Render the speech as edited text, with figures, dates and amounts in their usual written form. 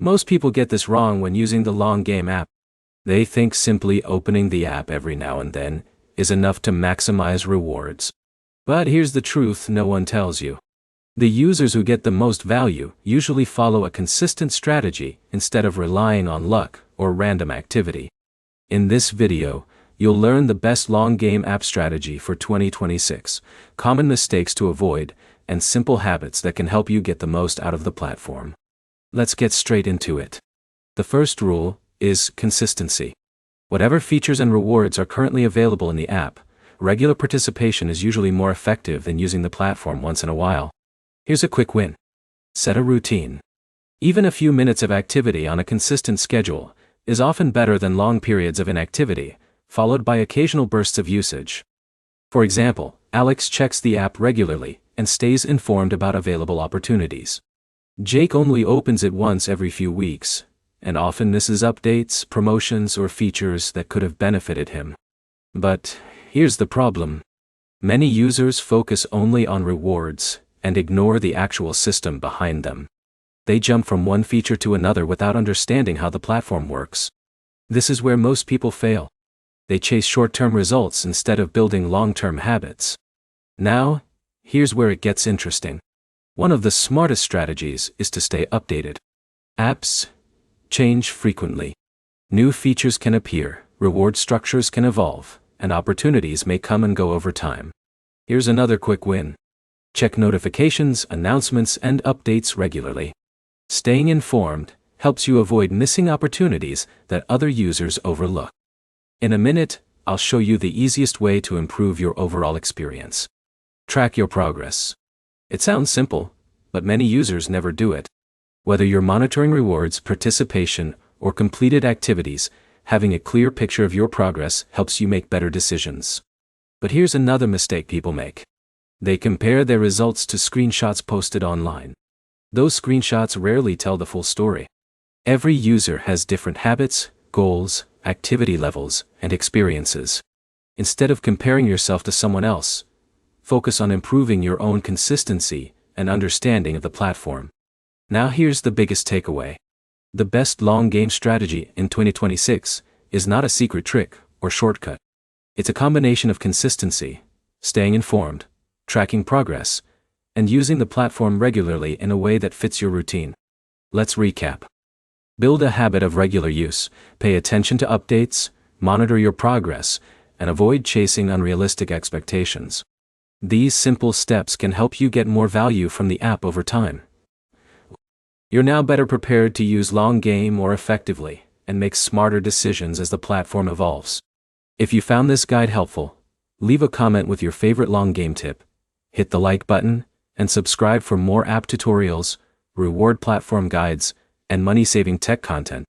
Most people get this wrong when using the Long Game app. They think simply opening the app every now and then is enough to maximize rewards. But here's the truth no one tells you. The users who get the most value usually follow a consistent strategy instead of relying on luck or random activity. In this video, you'll learn the best Long Game app strategy for 2026, common mistakes to avoid, and simple habits that can help you get the most out of the platform. Let's get straight into it. The first rule is consistency. Whatever features and rewards are currently available in the app, regular participation is usually more effective than using the platform once in a while. Here's a quick win. Set a routine. Even a few minutes of activity on a consistent schedule is often better than long periods of inactivity, followed by occasional bursts of usage. For example, Alex checks the app regularly and stays informed about available opportunities. Jake only opens it once every few weeks, and often misses updates, promotions, or features that could have benefited him. But here's the problem. Many users focus only on rewards and ignore the actual system behind them. They jump from one feature to another without understanding how the platform works. This is where most people fail. They chase short-term results instead of building long-term habits. Now, here's where it gets interesting. One of the smartest strategies is to stay updated. Apps change frequently. New features can appear, reward structures can evolve, and opportunities may come and go over time. Here's another quick win. Check notifications, announcements, and updates regularly. Staying informed helps you avoid missing opportunities that other users overlook. In a minute, I'll show you the easiest way to improve your overall experience. Track your progress. It sounds simple, but many users never do it. Whether you're monitoring rewards, participation, or completed activities, having a clear picture of your progress helps you make better decisions. But here's another mistake people make. They compare their results to screenshots posted online. Those screenshots rarely tell the full story. Every user has different habits, goals, activity levels, and experiences. Instead of comparing yourself to someone else, focus on improving your own consistency and understanding of the platform. Now here's the biggest takeaway. The best long game strategy in 2026 is not a secret trick or shortcut. It's a combination of consistency, staying informed, tracking progress, and using the platform regularly in a way that fits your routine. Let's recap. Build a habit of regular use, pay attention to updates, monitor your progress, and avoid chasing unrealistic expectations. These simple steps can help you get more value from the app over time. You're now better prepared to use Long Game more effectively and make smarter decisions as the platform evolves. If you found this guide helpful, leave a comment with your favorite Long Game tip, hit the like button, and subscribe for more app tutorials, reward platform guides, and money-saving tech content.